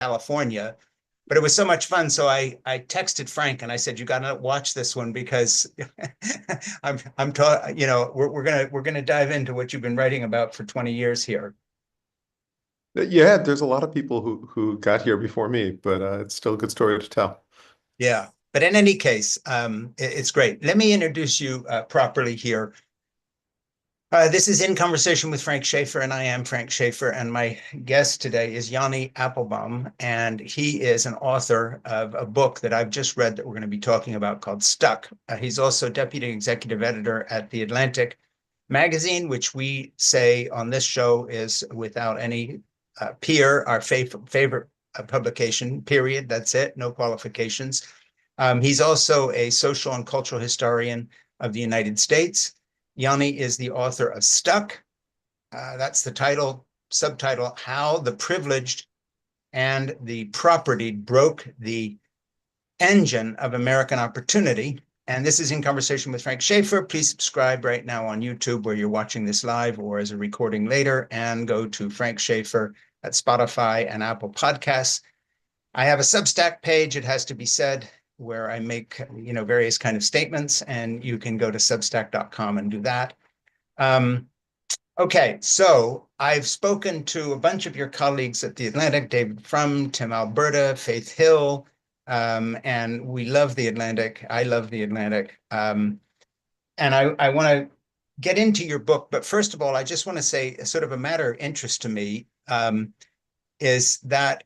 California. But it was so much fun. So I texted Frank and I said, you got to watch this one because we're gonna dive into what you've been writing about for 20 years here. Yeah, there's a lot of people who got here before me, but it's still a good story to tell. Yeah. But in any case, it's great. Let me introduce you properly here. This is In Conversation with Frank Schaeffer, and I am Frank Schaeffer, and my guest today is Yoni Appelbaum, and he is an author of a book that I've just read that we're going to be talking about called Stuck. He's also deputy executive editor at The Atlantic magazine, which we say on this show is without any peer, our favorite publication, period. That's it, no qualifications. He's also a social and cultural historian of the United States. Yoni is the author of Stuck. That's the title, subtitle, How the Privileged and the Propertied Broke the Engine of American Opportunity. And this is In Conversation with Frank Schaeffer. Please subscribe right now on YouTube where you're watching this live or as a recording later, and go to Frank Schaeffer at Spotify and Apple Podcasts. I have a Substack page, it has to be said, where I make various kind of statements, and you can go to substack.com and do that. Okay, so I've spoken to a bunch of your colleagues at The Atlantic, David Frum, Tim Alberta, Faith Hill, and we love The Atlantic. I love The Atlantic. And I want to get into your book, but first of all, I just want to say sort of a matter of interest to me is that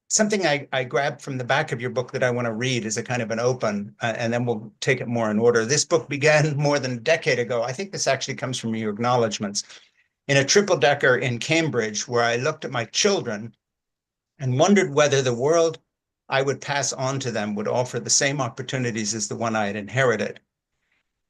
something I grabbed from the back of your book that I want to read as a kind of an open, and then we'll take it more in order. This book began more than a decade ago. I think this actually comes from your acknowledgments. In a triple-decker in Cambridge, where I looked at my children and wondered whether the world I would pass on to them would offer the same opportunities as the one I had inherited.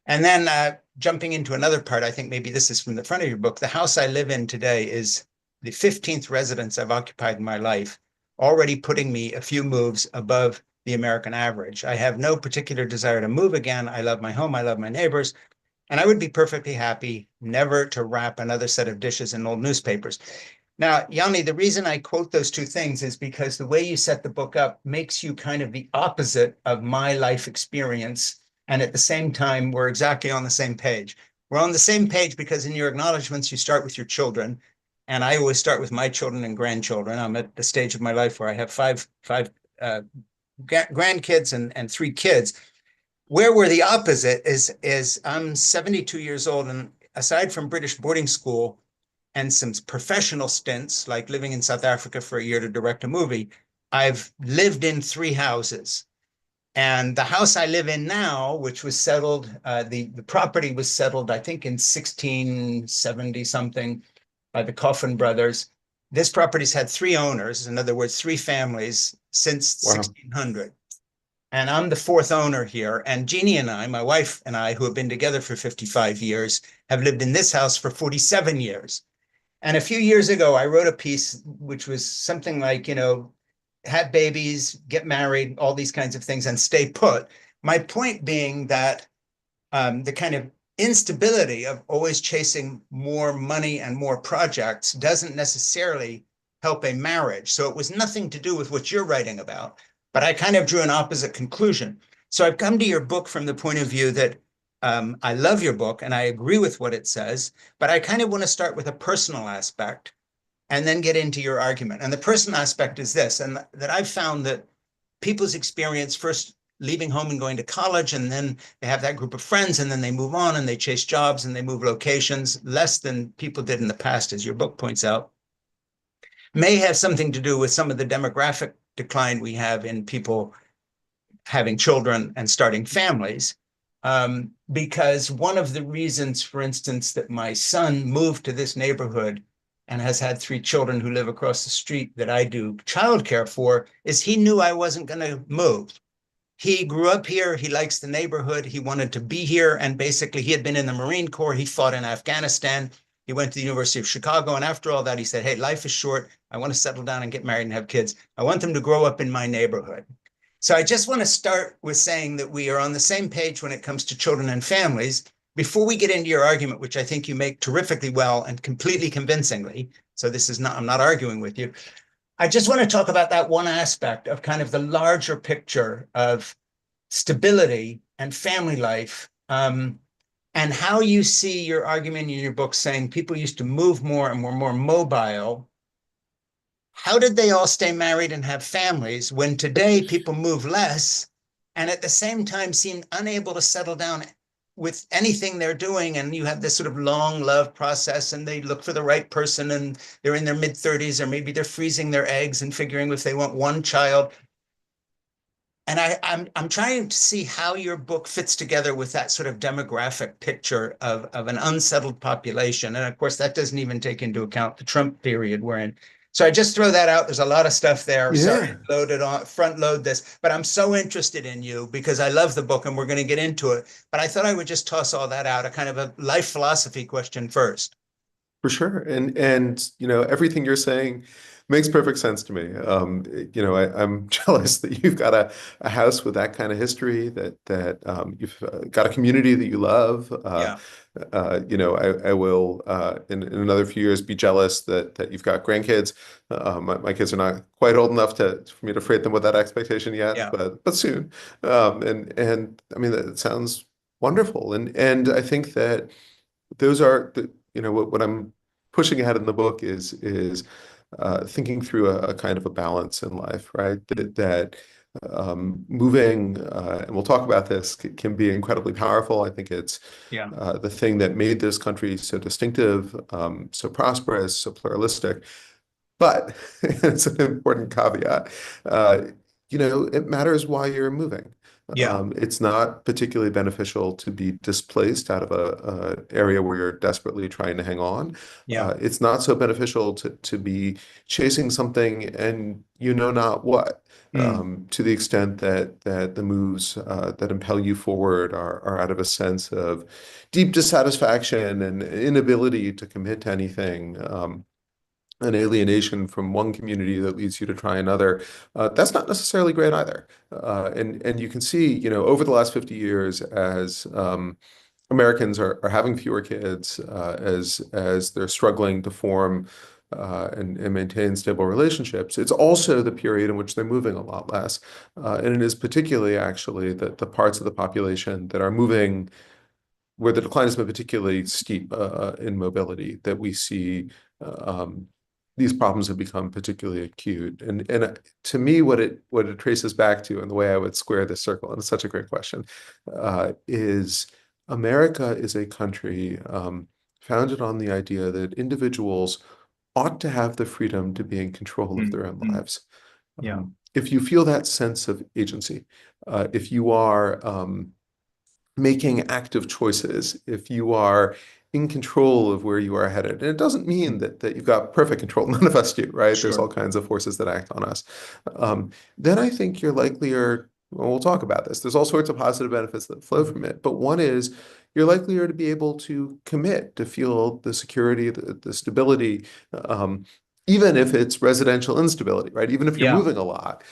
And then jumping into another part, I think maybe this is from the front of your book, the house I live in today is the 15th residence I've occupied in my life, already putting me a few moves above the American average. I have no particular desire to move again. I love my home, I love my neighbors, and I would be perfectly happy never to wrap another set of dishes in old newspapers. Now, Yanni, the reason I quote those two things is because the way you set the book up makes you kind of the opposite of my life experience. And at the same time, we're exactly on the same page. We're on the same page because in your acknowledgments, you start with your children. And I always start with my children and grandchildren. I'm at the stage of my life where I have five grandkids and three kids. Where we're the opposite is I'm 72 years old, and aside from British boarding school and some professional stints, like living in South Africa for a year to direct a movie, I've lived in three houses. And the house I live in now, which was settled, the property was settled, I think, in 1670 something by the Coffin brothers. This property's had three owners, in other words, three families since Wow. 1600. And I'm the fourth owner here. And Jeannie and I, my wife and I, who have been together for 55 years, have lived in this house for 47 years. And a few years ago, I wrote a piece which was something like, have babies, get married, all these kinds of things, and stay put. My point being that the kind of instability of always chasing more money and more projects doesn't necessarily help a marriage. So it was nothing to do with what you're writing about, but I kind of drew an opposite conclusion. So I've come to your book from the point of view that I love your book and I agree with what it says, but I kind of want to start with a personal aspect and then get into your argument. And the personal aspect is this, and that I've found that people's experience first leaving home and going to college, and then they have that group of friends, and then they move on and they chase jobs and they move locations less than people did in the past, as your book points out, may have something to do with some of the demographic decline we have in people having children and starting families. Because one of the reasons, for instance, that my son moved to this neighborhood and has had three children who live across the street that I do childcare for is he knew I wasn't going to move. He grew up here. He likes the neighborhood. He wanted to be here. And basically, he had been in the Marine Corps. He fought in Afghanistan. He went to the University of Chicago. And after all that, he said, hey, life is short. I want to settle down and get married and have kids. I want them to grow up in my neighborhood. So I just want to start with saying that we are on the same page when it comes to children and families. Before we get into your argument, which I think you make terrifically well and completely convincingly, so this is not, I'm not arguing with you. I just want to talk about that one aspect of kind of the larger picture of stability and family life, and how you see your argument in your book saying people used to move more and were more mobile. How did they all stay married and have families when today people move less and at the same time seem unable to settle down with anything they're doing? And you have this sort of long love process and they look for the right person and they're in their mid 30s, or maybe they're freezing their eggs and figuring if they want one child. And I'm trying to see how your book fits together with that sort of demographic picture of an unsettled population. And of course, that doesn't even take into account the Trump period we're in. So I just throw that out. There's a lot of stuff there. Sorry, Yeah. loaded on front load this, but I'm so interested in you because I love the book and we're going to get into it. But I thought I would just toss all that out, a kind of a life philosophy question first. For sure. And everything you're saying makes perfect sense to me. I'm jealous that you've got a house with that kind of history, that you've got a community that you love. Yeah, I will in another few years be jealous that you've got grandkids. My kids are not quite old enough for me to freight them with that expectation yet, yeah, but soon. And I mean that sounds wonderful. And I think that those are what I'm pushing ahead in the book is thinking through a kind of a balance in life, right? That moving, and we'll talk about this, can be incredibly powerful. I think it's yeah, the thing that made this country so distinctive, so prosperous, so pluralistic. But it's an important caveat. Uh, it matters why you're moving. yeah, It's not particularly beneficial to be displaced out of a area where you're desperately trying to hang on. yeah. It's not so beneficial to be chasing something and you know not what, Mm, to the extent that the moves that impel you forward are out of a sense of deep dissatisfaction and inability to commit to anything. An alienation from one community that leads you to try another. That's not necessarily great either. And you can see, over the last 50 years, as Americans are having fewer kids, as they're struggling to form and maintain stable relationships, it's also the period in which they're moving a lot less. And it is particularly actually the parts of the population that are moving where the decline has been particularly steep in mobility that we see these problems have become particularly acute. And to me, what it traces back to, and the way I would square this circle, and it's such a great question, is America is a country founded on the idea that individuals ought to have the freedom to be in control of mm, their own mm, lives. yeah, If you feel that sense of agency, if you are making active choices, if you are in control of where you are headed. And it doesn't mean mm, that you've got perfect control. None of us do, right? There's sure. all kinds of forces that act on us. Then I think you're likelier, well, we'll talk about this. There's all sorts of positive benefits that flow from it. But one is you're likelier to be able to commit, to feel the security, the stability, even if it's residential instability, right? Even if you're Yeah. moving a lot,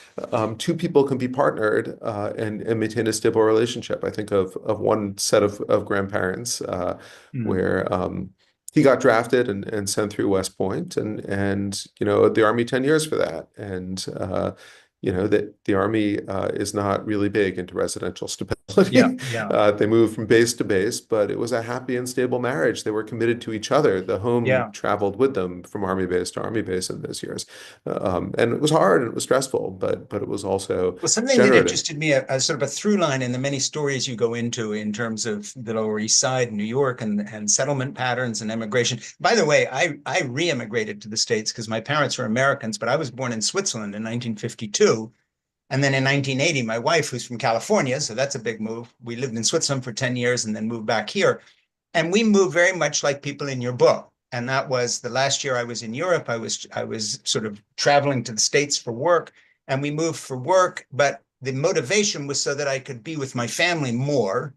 two people can be partnered and maintain a stable relationship. I think of one set of grandparents Mm, where he got drafted and sent through West Point and the Army 10 years for that. And that the Army is not really big into residential yeah, stability. yeah, They moved from base to base, but it was a happy and stable marriage. They were committed to each other. The home yeah. traveled with them from Army base to Army base in those years. And it was hard and it was stressful, but it was also Well, something that generative. interested me, a sort of a through line in the many stories you go into in terms of the Lower East Side, New York, and settlement patterns and immigration. By the way, I re-immigrated to the States because my parents were Americans, but I was born in Switzerland in 1952. And then in 1980, my wife, who's from California, so that's a big move. We lived in Switzerland for 10 years and then moved back here. And we moved very much like people in your book. And that was the last year I was in Europe. I was sort of traveling to the States for work, and we moved for work, but the motivation was so that I could be with my family more.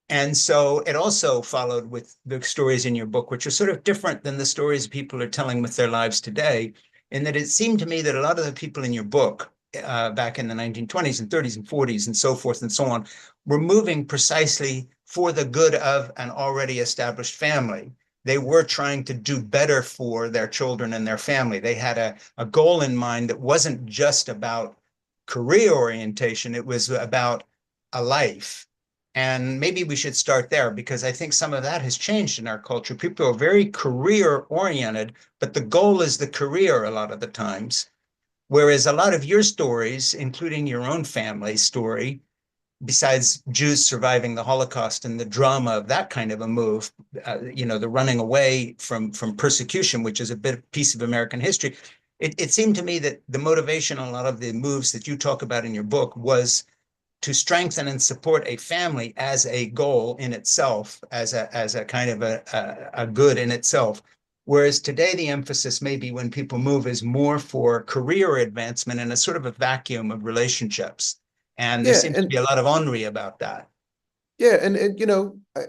And so it also followed with the stories in your book, which are sort of different than the stories people are telling with their lives today, in that it seemed to me that a lot of the people in your book back in the 1920s and 30s and 40s and so forth and so on were moving precisely for the good of an already established family. they were trying to do better for their children and their family. They had a goal in mind that wasn't just about career orientation, it was about a life. And maybe we should start there because I think some of that has changed in our culture. People are very career oriented, but the goal is the career a lot of the times. Whereas a lot of your stories, including your own family story, besides Jews surviving the Holocaust and the drama of that kind of a move, the running away from persecution, which is a bit piece of American history, it seemed to me that the motivation on a lot of the moves that you talk about in your book was to strengthen and support a family as a goal in itself, as a kind of a good in itself. Whereas today, the emphasis maybe when people move is more for career advancement and a sort of a vacuum of relationships. And there Yeah, seems to be and a lot of ennui about that. yeah, and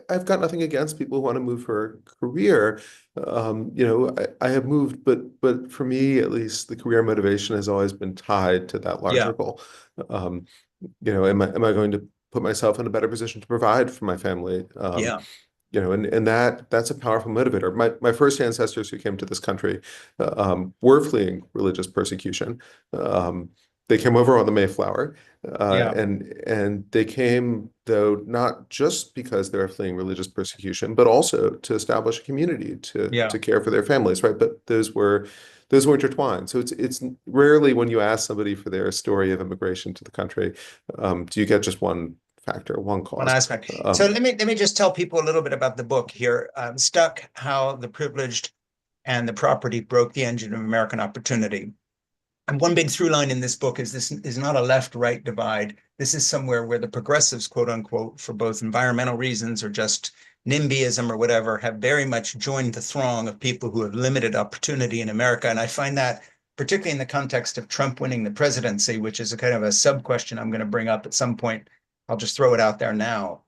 I've got nothing against people who want to move for a career. I have moved, but for me at least, the career motivation has always been tied to that larger Yeah, goal. Um, am I going to put myself in a better position to provide for my family? yeah, And that's a powerful motivator. My first ancestors who came to this country were fleeing religious persecution. Um, they came over on the Mayflower, yeah, and they came though not just because they were fleeing religious persecution, but also to establish a community yeah. to care for their families, right? But those were intertwined. So it's rarely when you ask somebody for their story of immigration to the country, do you get just one factor, one One cause. aspect. So let me just tell people a little bit about the book here. Stuck: How the Privileged and the Property Broke the Engine of American Opportunity. And one big through line in this book is this is not a left-right divide. This is somewhere where the progressives, quote unquote, for both environmental reasons or just NIMBYism or whatever, have very much joined the throng of people who have limited opportunity in America. And I find that particularly in the context of Trump winning the presidency, which is a kind of a sub question I'm going to bring up at some point. I'll just throw it out there now.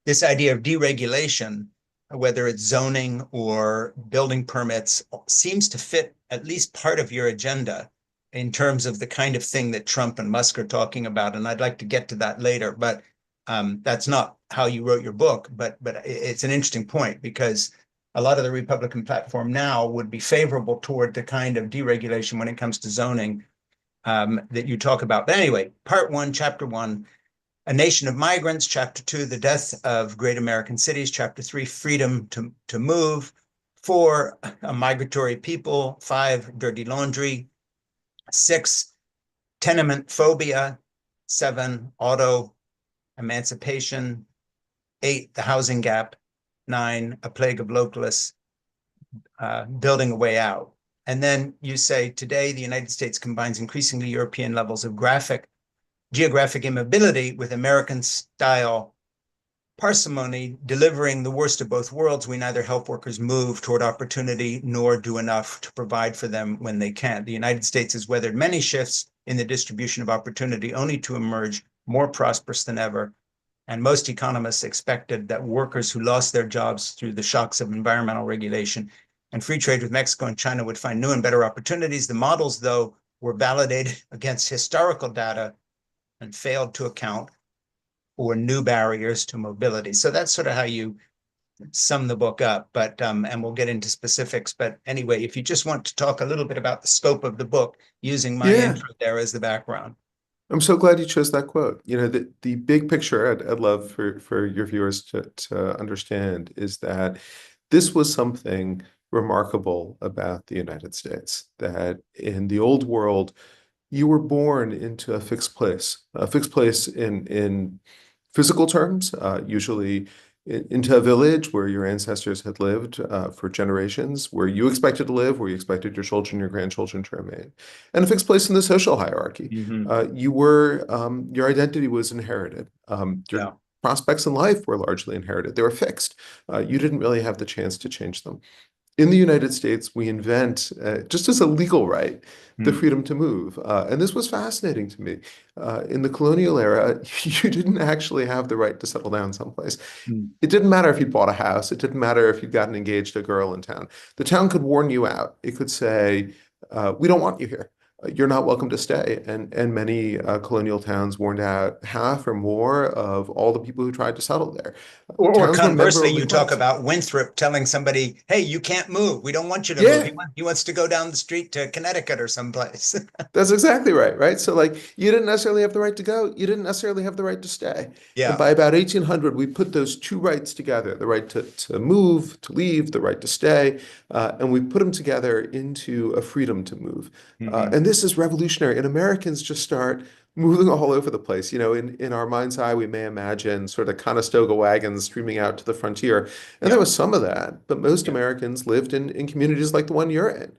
This idea of deregulation, whether it's zoning or building permits, seems to fit at least part of your agenda in terms of the kind of thing that Trump and Musk are talking about. And I'd like to get to that later, but that's not how you wrote your book. But it's an interesting point because a lot of the Republican platform now would be favorable toward the kind of deregulation when it comes to zoning that you talk about. But anyway, part one, chapter one, A Nation of Migrants, Chapter 2, The Death of Great American Cities, Chapter 3, Freedom to Move, 4, A Migratory People, 5, Dirty Laundry, 6, Tenement Phobia, 7, Auto Emancipation, 8, The Housing Gap, 9, A Plague of Localists, Building a Way Out. And then you say, today, the United States combines increasingly European levels of geographic immobility with American style parsimony, delivering the worst of both worlds. We neither help workers move toward opportunity nor do enough to provide for them when they can't. The United States has weathered many shifts in the distribution of opportunity only to emerge more prosperous than ever. And most economists expected that workers who lost their jobs through the shocks of environmental regulation and free trade with Mexico and China would find new and better opportunities. The models, though, were validated against historical data and failed to account for new barriers to mobility. So that's sort of how you sum the book up, but and we'll get into specifics. But anyway, if you just want to talk a little bit about the scope of the book using my Yeah, intro there as the background. I'm so glad you chose that quote. The big picture I'd love for your viewers to understand is that this was something remarkable about the United States, that in the old world, you were born into a fixed place in physical terms, usually into a village where your ancestors had lived for generations, where you expected to live, where you expected your children, your grandchildren to remain, and a fixed place in the social hierarchy. Mm-hmm. Your identity was inherited. Your Yeah. prospects in life were largely inherited. They were fixed. You didn't really have the chance to change them. In the United States, we invent, just as a legal right, the Mm. freedom to move. And this was fascinating to me. In the colonial era, you didn't actually have the right to settle down someplace. Mm. It didn't matter if you'd bought a house. It didn't matter if you'd gotten engaged to a girl in town. The town could warn you out. It could say, we don't want you here. you're not welcome to stay. And many colonial towns warned out half or more of all the people who tried to settle there. Or Towns were conversely, member-only you talk clubs. about Winthrop telling somebody, "Hey, you can't move. We don't want you to move." Yeah, He wants to go down the street to Connecticut or someplace. that's exactly right, right? So like you didn't necessarily have the right to go, you didn't necessarily have the right to stay. And Yeah. by about 1800, we put those two rights together, the right to move, to leave, the right to stay, and we put them together into a freedom to move. Hmm. And this is revolutionary. And Americans just start moving all over the place. You know, in our mind's eye, we may imagine sort of Conestoga wagons streaming out to the frontier. And there Yeah. was some of that, but most Yeah. Americans lived in communities like the one you're in,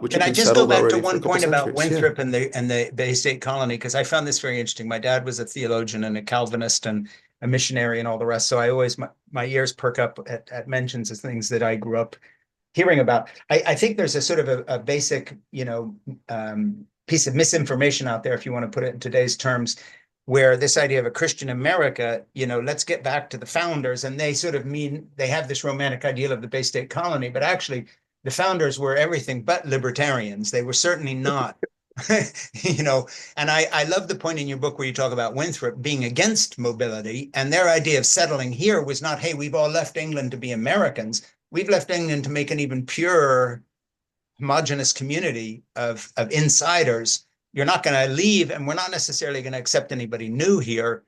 which Can had I been just go settled back to already for one a couple point about centuries. Yeah. Winthrop and the Bay State Colony? Because I found this very interesting. My dad was a theologian and a Calvinist and a missionary and all the rest. So I always, my ears perk up at mentions of things that I grew up hearing about. I think there's a sort of a basic, piece of misinformation out there, if you want to put it in today's terms, where this idea of a Christian America, let's get back to the founders, and they sort of mean they have this romantic ideal of the Bay State Colony, but actually the founders were everything but libertarians. They were certainly not. you know, and I love the point in your book where you talk about Winthrop being against mobility, and their idea of settling here was not, hey, we've all left England to be Americans. We've left England to make an even purer, homogenous community of insiders. You're not going to leave, and we're not necessarily going to accept anybody new here.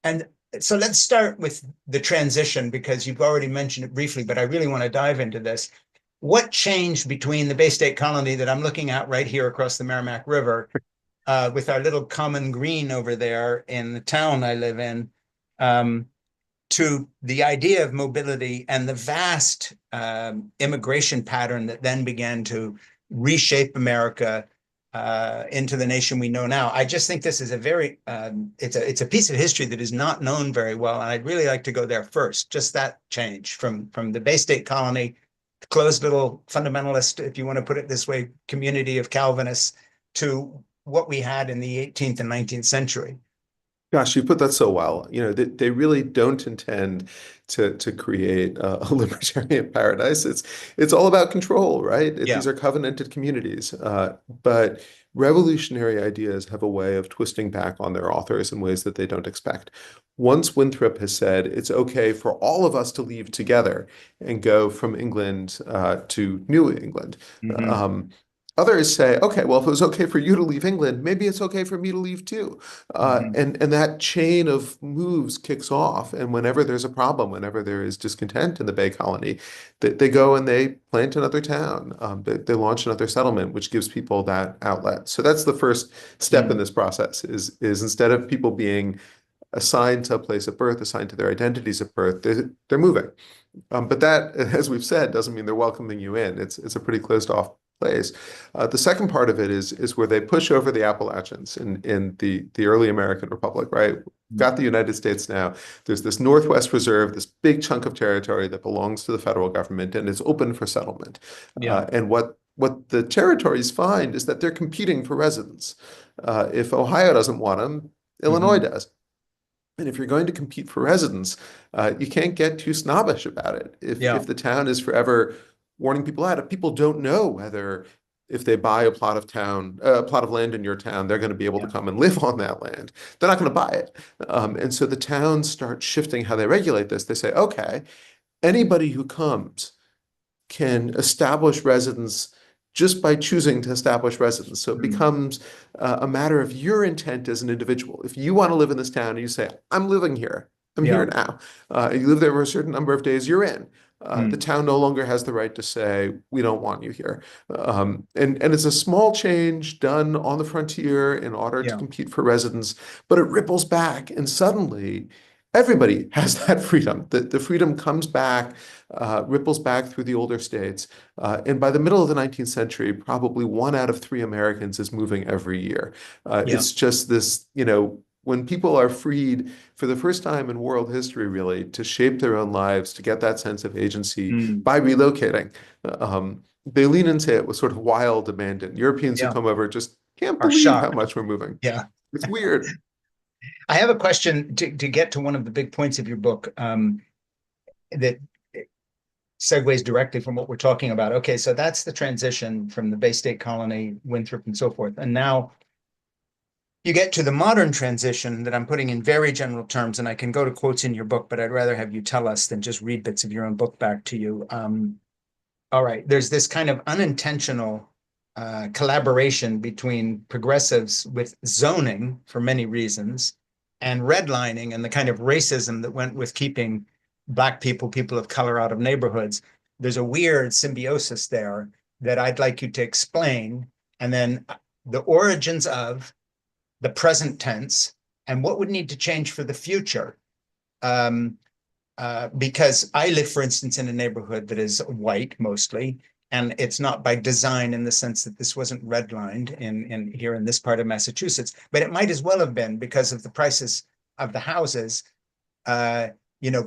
And so let's start with the transition, because you've already mentioned it briefly, but I really want to dive into this. What changed between the Bay State Colony that I'm looking at right here across the Merrimack River, with our little common green over there in the town I live in, um, to the idea of mobility and the vast immigration pattern that then began to reshape America into the nation we know now? I just think this is a very it's a piece of history that is not known very well, and I'd really like to go there first. Just that change from the Bay State Colony, closed little fundamentalist, if you want to put it this way, community of Calvinists, to what we had in the 18th and 19th century. Gosh, you put that so well. You know, they really don't intend to create a libertarian paradise. It's all about control, right? Yeah. These are covenanted communities. But revolutionary ideas have a way of twisting back on their authors in ways that they don't expect. Once Winthrop has said it's okay for all of us to leave together and go from England to New England, Mm-hmm. um, others say, okay, well, if it was okay for you to leave England, maybe it's okay for me to leave too. Mm-hmm. And that chain of moves kicks off. And whenever there's a problem, whenever there is discontent in the Bay Colony, they go and they plant another town. They launch another settlement, which gives people that outlet. So that's the first step in Mm. this process is instead of people being assigned to a place of birth, assigned to their identities of birth, they're moving. But that, as we've said, doesn't mean they're welcoming you in. It's a pretty closed off place. The second part of it is where they push over the Appalachians in the early American Republic, right? Got the United States now. There's this Northwest Reserve, this big chunk of territory that belongs to the federal government, and it's open for settlement. Yeah. And what the territories find is that they're competing for residents. If Ohio doesn't want them, Illinois Mm-hmm. does. And if you're going to compete for residents, you can't get too snobbish about it. Yeah. If the town is forever warning people out, if people don't know whether if they buy a plot of land in your town, they're going to be able to Yeah. come and live on that land. They're not going to buy it. And so the towns start shifting how they regulate this. They say, okay, anybody who comes can establish residence just by choosing to establish residence. So it Mm. becomes a matter of your intent as an individual. If you want to live in this town and you say, I'm living here, I'm here Yeah. now, you live there for a certain number of days, you're in. The Mm. town no longer has the right to say, we don't want you here. And it's a small change done on the frontier in order to Yeah. compete for residence, but it ripples back. And suddenly, everybody has that freedom. The freedom comes back, ripples back through the older states. And by the middle of the 19th century, probably 1 out of 3 Americans is moving every year. Yeah. It's just this, when people are freed for the first time in world history, really, to shape their own lives, to get that sense of agency Mm. by relocating, they lean into it with sort of wild abandon. Europeans who Yeah. come over just can't Are believe how shocked. much we're moving. Yeah. It's weird. I have a question to get to one of the big points of your book, that segues directly from what we're talking about. Okay, so that's the transition from the Bay State Colony, Winthrop, and so forth. And now you get to the modern transition that I'm putting in very general terms, and I can go to quotes in your book, but I'd rather have you tell us than just read bits of your own book back to you. All right, there's this kind of unintentional collaboration between progressives with zoning for many reasons and redlining and the kind of racism that went with keeping Black people, people of color out of neighborhoods. There's a weird symbiosis there that I'd like you to explain. And then the origins of the present tense and what would need to change for the future. Because I live, for instance, in a neighborhood that is white mostly, and it's not by design in the sense that this wasn't redlined in here in this part of Massachusetts, but it might as well have been because of the prices of the houses.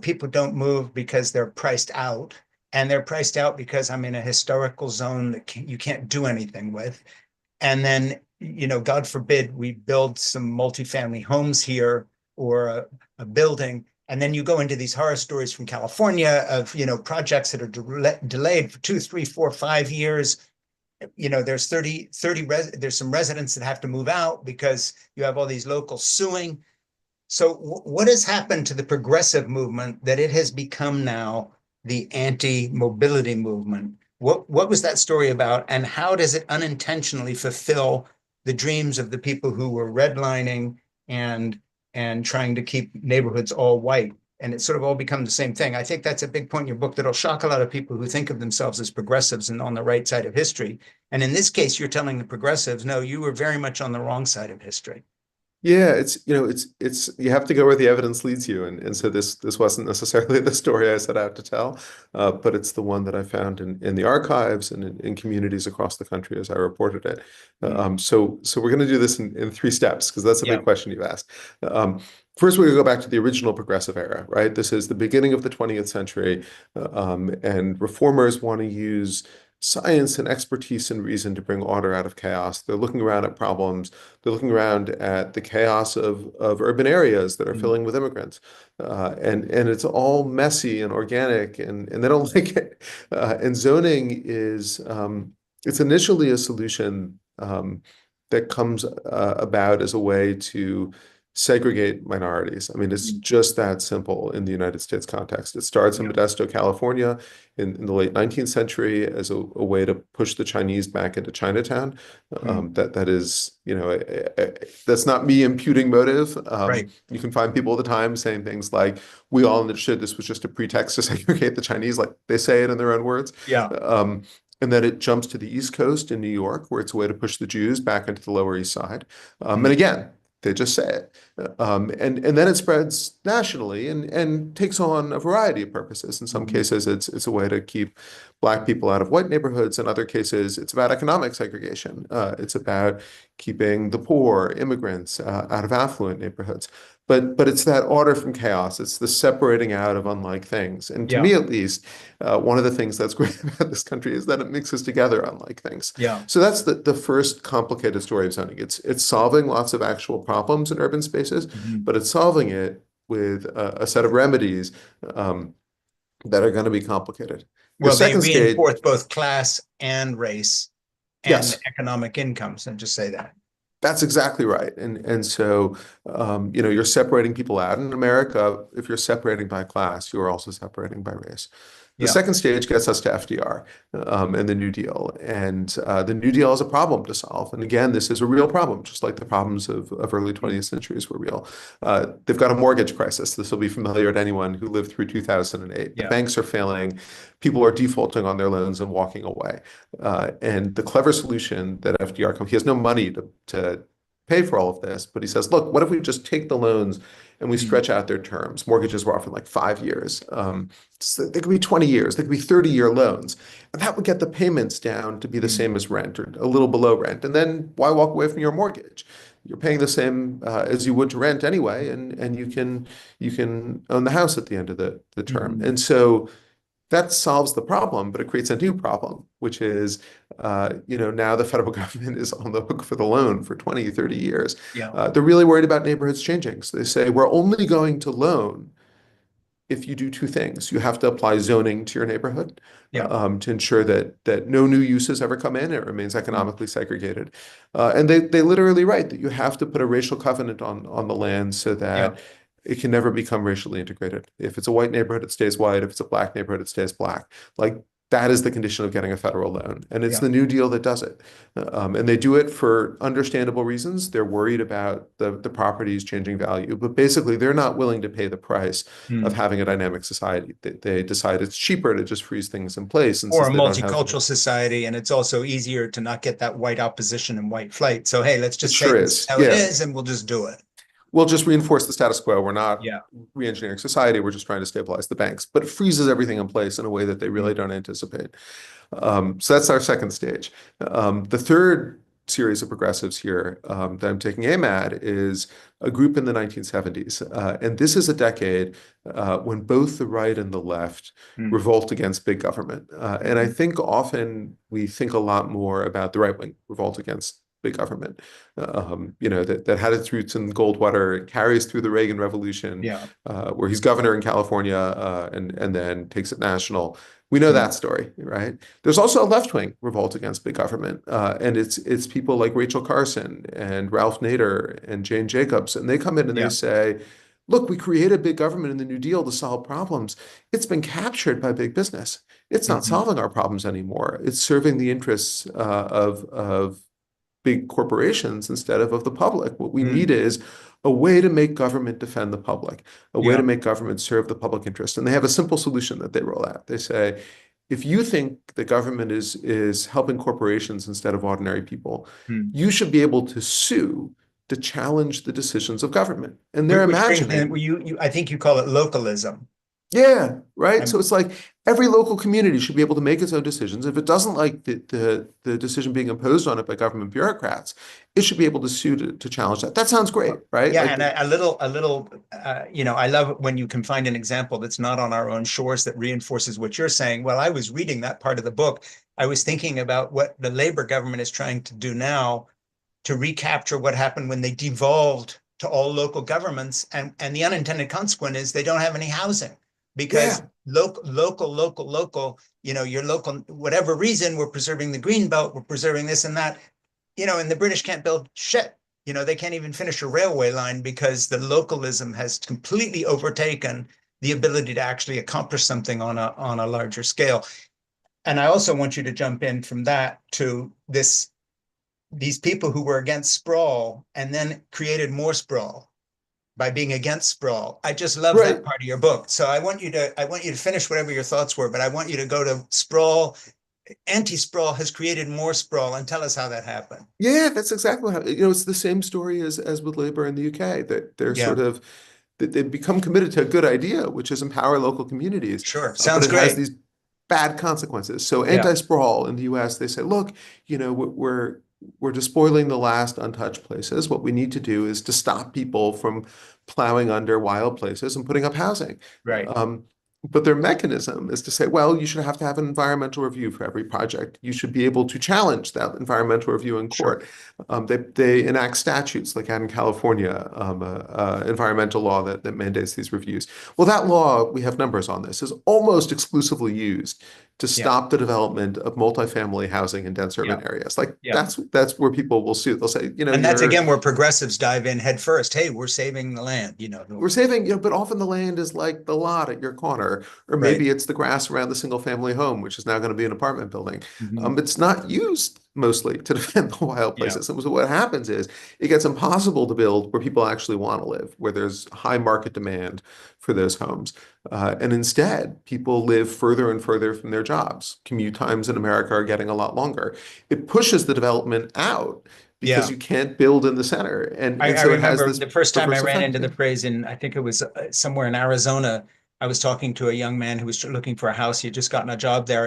People don't move because they're priced out, and they're priced out because I'm in a historical zone that you can't do anything with. And then, God forbid we build some multifamily homes here or a building. And then you go into these horror stories from California of, projects that are delayed for 2, 3, 4, 5 years. There's 30, there's some residents that have to move out because you have all these locals suing. So what has happened to the progressive movement that it has become now the anti-mobility movement? What was that story about? And how does it unintentionally fulfill the dreams of the people who were redlining and trying to keep neighborhoods all white? And it's sort of all become the same thing. I think that's a big point in your book that'll shock a lot of people who think of themselves as progressives and on the right side of history. And in this case, you're telling the progressives, no, you were very much on the wrong side of history. Yeah, it's you have to go where the evidence leads you, and so this wasn't necessarily the story I set out to tell, but it's the one that I found in the archives and in communities across the country as I reported it. So we're going to do this in three steps because that's a Yeah. big question you've asked. First, we're going to go back to the original progressive era, right? This is the beginning of the 20th century, and reformers want to use science and expertise and reason to bring order out of chaos. They're looking around at problems. They're looking around at the chaos of urban areas that are filling with immigrants. And it's all messy and organic, and they don't like it. And zoning is, it's initially a solution that comes about as a way to segregate minorities. I mean, it's just that simple in the United States context. It starts in Modesto, California in the late 19th century as a way to push the Chinese back into Chinatown. That is, that's not me imputing motive. Right. You can find people at the time saying things like, we all understood this was just a pretext to segregate the Chinese, like they say it in their own words. Yeah. And then it jumps to the East Coast in New York, where it's a way to push the Jews back into the Lower East Side. And again, they just say it. And then it spreads nationally and takes on a variety of purposes. In some cases, it's a way to keep Black people out of white neighborhoods. In other cases, it's about economic segregation. It's about keeping the poor, immigrants, out of affluent neighborhoods. But it's that order from chaos. It's the separating out of unlike things. And to me, at least, one of the things that's great about this country is that it mixes together unlike things. Yeah. So that's the first complicated story of zoning. It's solving lots of actual problems in urban spaces, but it's solving it with a set of remedies that are going to be complicated. The Well, they second stage, reinforce both class and race and yes, economic incomes, and just say that. that's exactly right. And so, you're separating people out. In America, if you're separating by class, you're also separating by race. The Yeah. second stage gets us to FDR and the New Deal. And the New Deal is a problem to solve. And again, this is a real problem, just like the problems of early 20th centuries were real. They've got a mortgage crisis. This will be familiar to anyone who lived through 2008. The Yeah. banks are failing. People are defaulting on their loans and walking away. And the clever solution that FDR comes, he has no money to pay for all of this, but he says, look, what if we just take the loans and we stretch out their terms? Mortgages were often like 5 years. So they could be 20 years, they could be 30-year loans. And that would get the payments down to be the same as rent or a little below rent. And then why walk away from your mortgage? You're paying the same as you would to rent anyway, and you can own the house at the end of the term. And so that solves the problem, but it creates a new problem, which is, now the federal government is on the hook for the loan for 20, 30 years. Yeah. They're really worried about neighborhoods changing. So they say, we're only going to loan if you do two things. You have to apply zoning to your neighborhood Yeah. to ensure that no new uses ever come in. It remains Mm. economically segregated. And they literally write that you have to put a racial covenant on the land so Yeah. that it can never become racially integrated. If it's a white neighborhood, it stays white. If it's a black neighborhood, it stays black. Like that is the condition of getting a federal loan. And it's Yeah. the New Deal that does it. And they do it for understandable reasons. They're worried about the properties changing value, but basically they're not willing to pay the price of Mm. having a dynamic society. They decide it's cheaper to just freeze things in place. And Or since a they don't have, multicultural society, and it's also easier to not get that white opposition and white flight. So, hey, let's it just say sure this is is. how it Yeah. is, and we'll just do it. We'll just reinforce the status quo. We're not Yeah. re-engineering society. We're just trying to stabilize the banks, but it freezes everything in place in a way that they really Mm. don't anticipate. So that's our second stage. The third series of progressives here that I'm taking aim at is a group in the 1970s. And this is a decade when both the right and the left Mm. revolt against big government. And I Mhm. think often we think a lot more about the right wing revolt against big government, that had its roots in Goldwater, carries through the Reagan Revolution, Yeah. where he's governor in California and then takes it national. We know Mm. that story, right? There's also a left-wing revolt against big government, and it's people like Rachel Carson and Ralph Nader and Jane Jacobs, and they come in and they Yeah. say, "Look, we created big government in the New Deal to solve problems. It's been captured by big business. It's not Mhm. solving our problems anymore. It's serving the interests of big corporations instead of the public. What we need Mm. is a way to make government defend the public, a way to Yeah. make government serve the public interest." And they have a simple solution that they roll out. They say, if you think the government is helping corporations instead of ordinary people, Mm. you should be able to sue to challenge the decisions of government. And they're Which brings in, imagining, I think you call it localism. yeah, right. So I'm, it's like every local community should be able to make its own decisions. If it doesn't like the decision being imposed on it by government bureaucrats, it should be able to sue to challenge that. That sounds great, right? yeah, Like, and I love it when you can find an example that's not on our own shores that reinforces what you're saying. Well, I was reading that part of the book. I was thinking about what the Labor government is trying to do now to recapture what happened when they devolved to all local governments. And the unintended consequence is they don't have any housing because yeah, local, your local, whatever reason, we're preserving the green belt, we're preserving this and that, and the British can't build shit. They can't even finish a railway line because the localism has completely overtaken the ability to actually accomplish something on a larger scale. And I also want you to jump in from that to these people who were against sprawl and then created more sprawl by being against sprawl. I just love that right. part of your book. So I want you to finish whatever your thoughts were, but I want you to go to sprawl. Anti-sprawl has created more sprawl, and tell us how that happened. Yeah, that's exactly how, it's the same story as with Labour in the UK, that they're Yeah, sort of that they've become committed to a good idea, which is empower local communities, sure. but Sounds it has great. these bad consequences. So Yeah, anti-sprawl in the US, they say, look, we're despoiling the last untouched places. What we need to do is to stop people from plowing under wild places and putting up housing. right. But their mechanism is to say, well, you should have to have an environmental review for every project. You should be able to challenge that environmental review in Sure. court. They enact statutes, like out in California, environmental law that mandates these reviews. Well, that law, we have numbers on this, is almost exclusively used to Yeah, stop the development of multifamily housing in dense yeah, urban areas. Like yeah. that's where people will sue. They'll say, And that's again where progressives dive in head first. Hey, we're saving the land. we're saving, but often the land is like the lot at your corner, or Right. maybe it's the grass around the single family home, which is now going to be an apartment building. Mhm. It's not used mostly to defend the wild Yeah, places. And so what happens is it gets impossible to build where people actually want to live, where there's high market demand for those homes. And instead, people live further and further from their jobs. Commute times in America are getting a lot longer. It pushes the development out because yeah. you can't build in the center. And I so it has remember this the first time I perverse ran effect. into Yeah. the phrase I think it was somewhere in Arizona. I was talking to a young man who was looking for a house. He had just gotten a job there,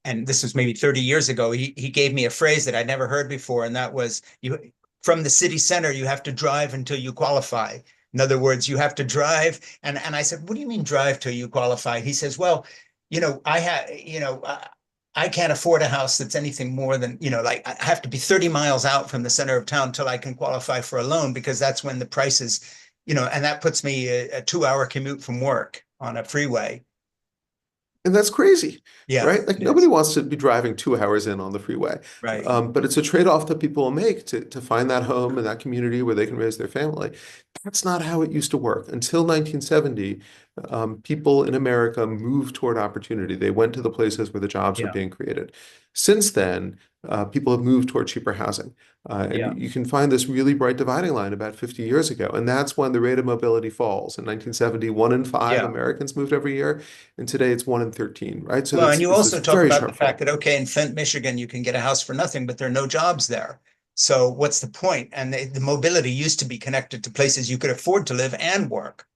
and this was maybe 30 years ago. He gave me a phrase that I'd never heard before, and that was, you from the city center, you have to drive until you qualify. In other words, you have to drive. And I said, what do you mean drive till you qualify? He says, well, I can't afford a house that's anything more than, like I have to be 30 miles out from the center of town till I can qualify for a loan because that's when the prices, and that puts me a 2-hour commute from work. on a freeway. And that's crazy, Yeah, right? Like it nobody is. wants to be driving 2 hours in on the freeway. Right. But it's a trade-off that people will make to find that home and that community where they can raise their family. That's not how it used to work. Until 1970, people in America moved toward opportunity. They went to the places where the jobs were Yeah. being created. Since then, people have moved toward cheaper housing. Yeah. And you can find this really bright dividing line about 50 years ago. And that's when the rate of mobility falls. In 1970, 1 in 5 Yeah. Americans moved every year. And today it's 1 in 13, right? So Well, and that's you this is also talk very about the sharp fact fall. that, okay, in Flint, Michigan, you can get a house for nothing, but there are no jobs there. So what's the point? And the mobility used to be connected to places you could afford to live and work.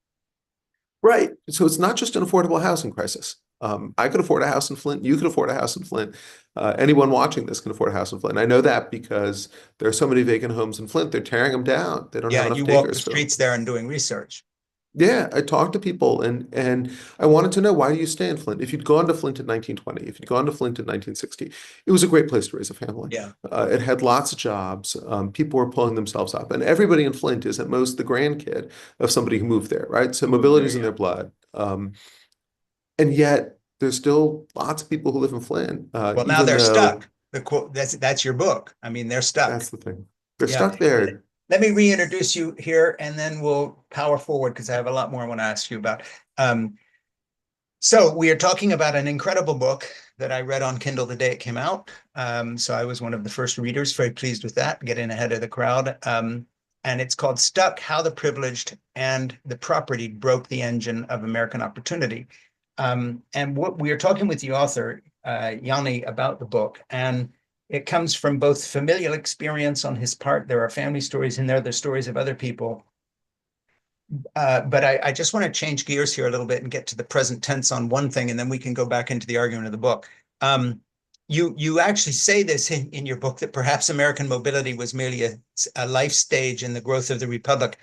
Right. So it's not just an affordable housing crisis. I could afford a house in Flint. You could afford a house in Flint. Anyone watching this can afford a house in Flint. I know that because there are so many vacant homes in Flint. They're tearing them down. They don't Yeah, have and enough you walk the takers for them. streets there and doing research. Yeah, I talked to people and I wanted to know, why do you stay in Flint? If you'd gone to Flint in 1920, if you'd gone to Flint in 1960, it was a great place to raise a family. Yeah. It had lots of jobs. People were pulling themselves up, and everybody in Flint is at most the grandkid of somebody who moved there, right? So Moved mobility there, is in yeah. their blood. And yet there's still lots of people who live in Flint, Well, now even they're though stuck. The quote that's your book. I mean, they're stuck. that's the thing. They're Yeah. stuck there. Let me reintroduce you here and then we'll power forward because I have a lot more I want to ask you about. Um, so we are talking about an incredible book that I read on Kindle the day it came out. So I was one of the first readers, very pleased with that, getting ahead of the crowd. And it's called Stuck: How the Privileged and the Propertied Broke the Engine of American Opportunity. And what we are talking with the author, Yoni, about the book. And it comes from both familial experience on his part. There are family stories in there, there's stories of other people. But I just want to change gears here a little bit and get to the present tense on one thing, and then we can go back into the argument of the book. You actually say this in your book, that perhaps American mobility was merely a life stage in the growth of the republic,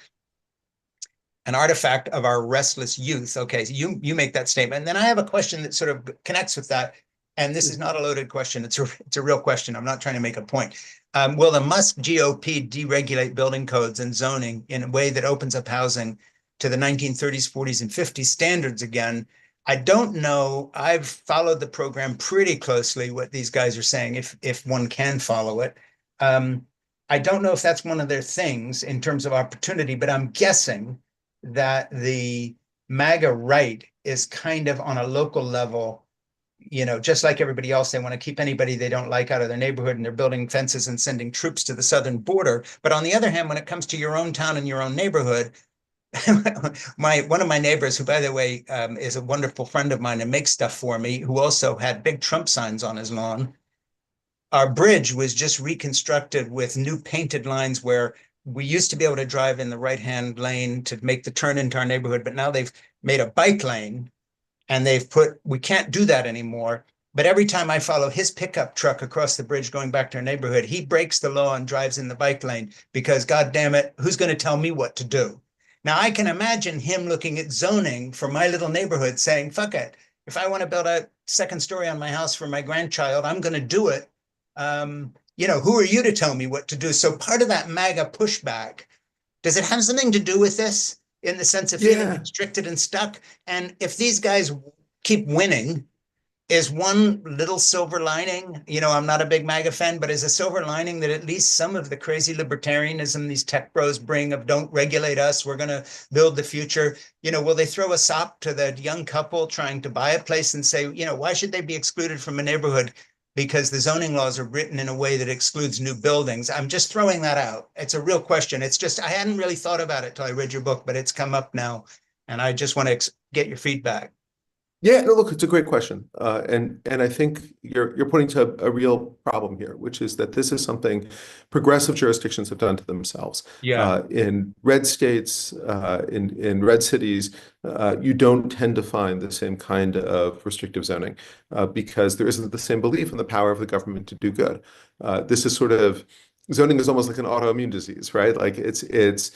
an artifact of our restless youth. Okay, so you make that statement, and then I have a question that sort of connects with that. And this is not a loaded question; it's a real question. I'm not trying to make a point. Will the Musk GOP deregulate building codes and zoning in a way that opens up housing to the 1930s, 40s, and 50s standards again? I don't know. I've followed the program pretty closely, what these guys are saying, if one can follow it. I don't know if that's one of their things in terms of opportunity, but I'm guessing that the MAGA right is kind of on a local level, just like everybody else. They want to keep anybody they don't like out of their neighborhood, and they're building fences and sending troops to the southern border. But on the other hand, when it comes to your own town and your own neighborhood, one of my neighbors, who by the way is a wonderful friend of mine and makes stuff for me, who also had big Trump signs on his lawn. Our bridge was just reconstructed with new painted lines where we used to be able to drive in the right-hand lane to make the turn into our neighborhood, but now they've made a bike lane, and we can't do that anymore. But every time I follow his pickup truck across the bridge going back to our neighborhood, he breaks the law and drives in the bike lane because, God damn it, who's going to tell me what to do? Now, I can imagine him looking at zoning for my little neighborhood saying, fuck it. If I want to build a second story on my house for my grandchild, I'm going to do it. Who are you to tell me what to do? So part of that MAGA pushback, does it have something to do with this in the sense of feeling Yeah. constricted and stuck? And if these guys keep winning, is one little silver lining, I'm not a big MAGA fan, but is a silver lining that at least some of the crazy libertarianism these tech bros bring of don't regulate us, we're going to build the future, will they throw a sop to the young couple trying to buy a place and say, why should they be excluded from a neighborhood because the zoning laws are written in a way that excludes new buildings? I'm just throwing that out. It's a real question. It's just, I hadn't really thought about it till I read your book, but it's come up now, and I just want to get your feedback. Yeah, no, look, it's a great question. And I think you're pointing to a real problem here, which is that this is something progressive jurisdictions have done to themselves. Yeah. In red states, in red cities, you don't tend to find the same kind of restrictive zoning because there isn't the same belief in the power of the government to do good. This is sort of zoning is almost like an autoimmune disease, right? Like it's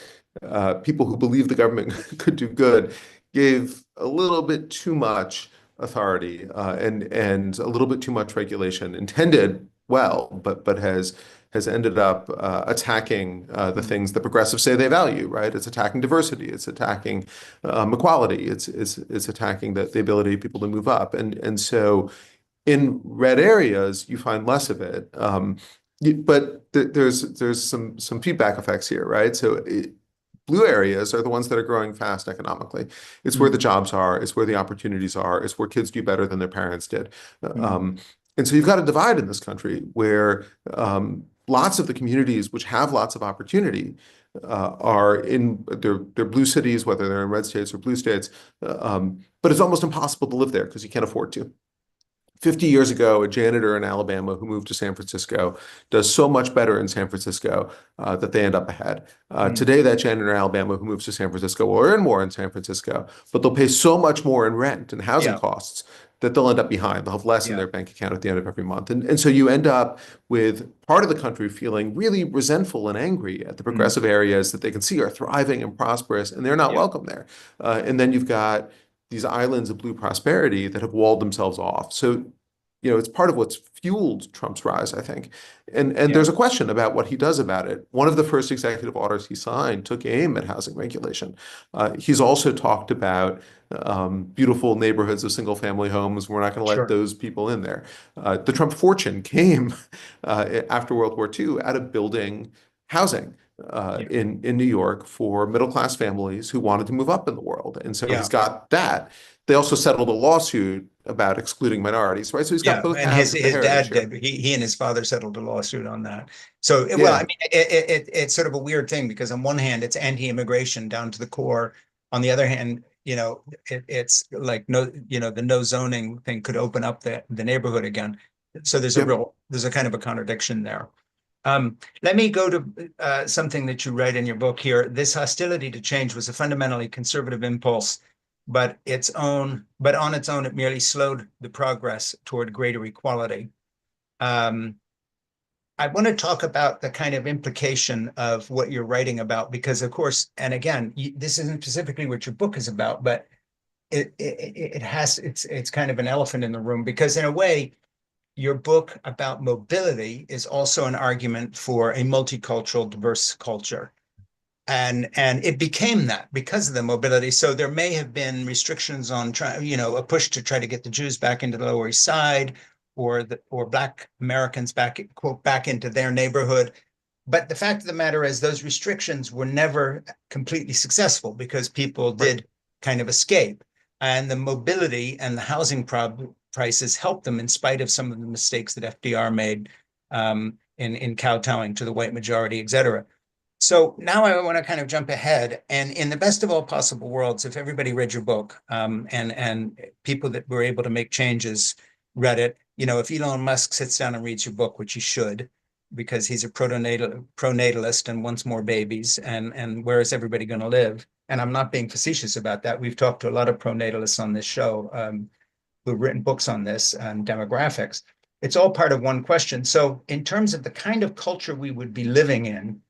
people who believe the government could do good gave a little bit too much authority and a little bit too much regulation, intended well, but has has ended up attacking the things that progressives say they value, right? It's attacking diversity, it's attacking equality, it's attacking the ability of people to move up, and so in red areas you find less of it. But there's some feedback effects here, right? So blue areas are the ones that are growing fast economically. It's where the Mm, jobs are, it's where the opportunities are, it's where kids do better than their parents did. mm, Um, and so you've got a divide in this country where lots of the communities which have lots of opportunity are in their blue cities, whether they're in red states or blue states, but it's almost impossible to live there because you can't afford to. 50 years ago, a janitor in Alabama who moved to San Francisco does so much better in San Francisco that they end up ahead. mm. Today, that janitor in Alabama who moves to San Francisco will earn more in San Francisco, but they'll pay so much more in rent and housing Yeah, costs that they'll end up behind. They'll have less in yeah. their bank account at the end of every month. And so you end up with part of the country feeling really resentful and angry at the Mm, progressive areas that they can see are thriving and prosperous, and they're not yeah, welcome there. And then you've got these islands of blue prosperity that have walled themselves off. So it's part of what's fueled Trump's rise, I think. And yeah. there's a question about what he does about it. One of the first executive orders he signed took aim at housing regulation. He's also talked about beautiful neighborhoods of single-family homes. We're not going to let Sure. those people in there. The Trump fortune came after World War II out of building housing Yeah, in New York for middle-class families who wanted to move up in the world. And so he's yeah, got that. They also settled a lawsuit about excluding minorities, right? So he's got yeah. both And halves of the his heritage dad here. did. He and his father settled a lawsuit on that. So, well, I Yeah, mean, it's sort of a weird thing because on one hand, it's anti-immigration down to the core. On the other hand, it's like no, the no zoning thing could open up the neighborhood again. So yep. there's a kind of a contradiction there. Let me go to something that you write in your book here. This hostility to change was a fundamentally conservative impulse, but on its own, it merely slowed the progress toward greater equality. Um, I want to talk about the kind of implication of what you're writing about, because of course, and again, this isn't specifically what your book is about, but it's kind of an elephant in the room because in a way, your book about mobility is also an argument for a multicultural, diverse culture. And it became that because of the mobility. So there may have been restrictions on a push to try to get the Jews back into the Lower East Side or Black Americans back, quote, back into their neighborhood. But the fact of the matter is those restrictions were never completely successful because people Right. did kind of escape. And the mobility and the housing prices helped them in spite of some of the mistakes that FDR made in kowtowing to the white majority, et cetera. So now I want to kind of jump ahead, and in the best of all possible worlds, if everybody read your book, and people that were able to make changes read it, if Elon Musk sits down and reads your book, which he should, because he's a pronatalist and wants more babies, and where is everybody going to live? And I'm not being facetious about that. We've talked to a lot of pronatalists on this show, who've written books on this and demographics. It's all part of one question. So, in terms of the kind of culture we would be living in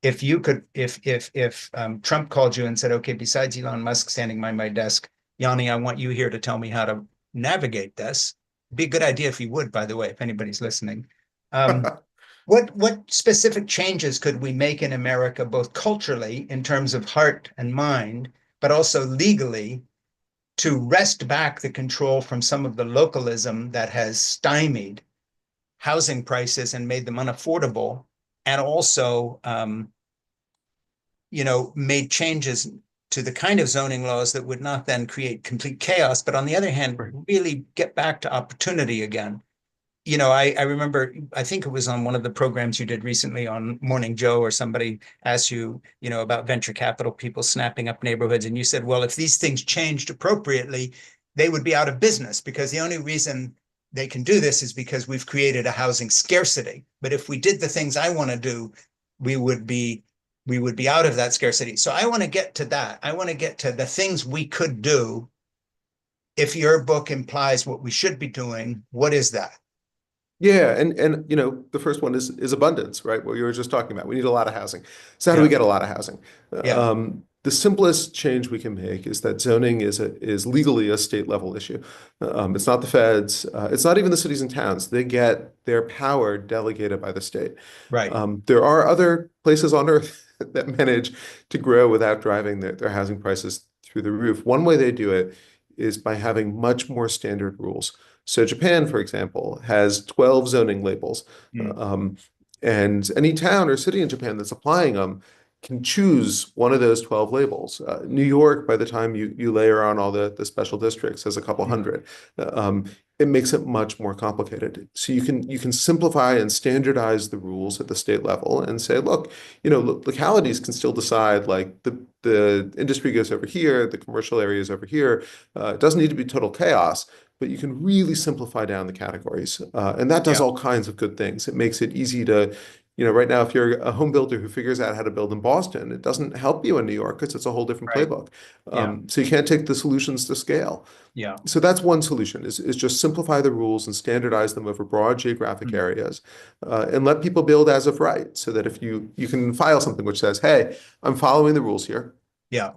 if you could, if Trump called you and said, okay, besides Elon Musk standing by my desk, Yoni, I want you here to tell me how to navigate this. It'd be a good idea if you would, by the way, if anybody's listening. Um, what specific changes could we make in America, both culturally in terms of heart and mind, but also legally to wrest back the control from some of the localism that has stymied housing prices and made them unaffordable, and also made changes to the kind of zoning laws that would not then create complete chaos, but on the other hand, Right. really get back to opportunity again. I remember, I think it was on one of the programs you did recently on Morning Joe, or somebody asked you, about venture capital people snapping up neighborhoods. And you said, well, if these things changed appropriately, they would be out of business because the only reason they can do this is because we've created a housing scarcity. But if we did the things I want to do, we would be we would be out of that scarcity. So I want to get to that. I want to get to the things we could do. If your book implies what we should be doing, what is that? Yeah, and the first one is abundance, right? What you were just talking about. We need a lot of housing. So how do we Yeah, get a lot of housing? yeah, the simplest change we can make is that zoning is legally a state level issue. It's not the feds. It's not even the cities and towns. They get their power delegated by the state. Right. There are other places on earth that manage to grow without driving their housing prices through the roof. One way they do it is by having much more standard rules. So Japan, for example, has 12 zoning labels. Mm. Um, and any town or city in Japan that's applying them can choose one of those 12 labels. New York, by the time you layer on all the special districts, has a couple Mm. hundred. It makes it much more complicated. So you can simplify and standardize the rules at the state level and say, look, localities can still decide like the industry goes over here, the commercial area is over here. It doesn't need to be total chaos, but you can really simplify down the categories. And that does Yeah. all kinds of good things. It makes it easy to right now, if you're a home builder who figures out how to build in Boston, it doesn't help you in New York because it's a whole different Right. playbook. Yeah. So you can't take the solutions to scale. Yeah. So that's one solution is just simplify the rules and standardize them over broad geographic Mm. areas, and let people build as of right, so that if you can file something which says, hey, I'm following the rules here. Yeah.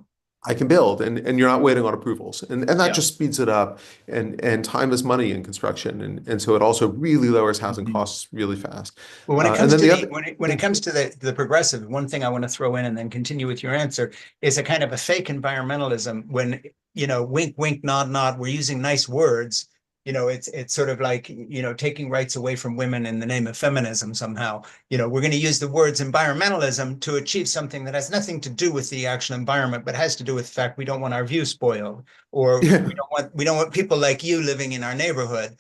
I can build, and you're not waiting on approvals, and that Yeah. just speeds it up, and time is money in construction, and so it also really lowers housing Mhm. costs really fast. Well, when it And comes then to the the other, when it comes to the progressive, one thing I want to throw in and then continue with your answer is a kind of a fake environmentalism. When wink, wink, nod, nod, we're using nice words. It's sort of like taking rights away from women in the name of feminism somehow. We're going to use the words environmentalism to achieve something that has nothing to do with the actual environment, but has to do with the fact we don't want our view spoiled, or yeah, we don't want people like you living in our neighborhood.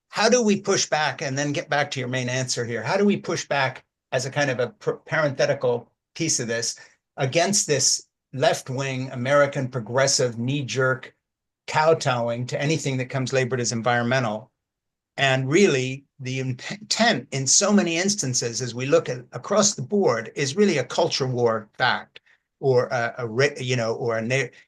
How do we push back, and then get back to your main answer here? How do we push back as a kind of a parenthetical piece of this against this left-wing American progressive knee-jerk kowtowing to anything that comes labored as environmental? And really, the intent in so many instances, as we look at across the board, is really a culture war fact, or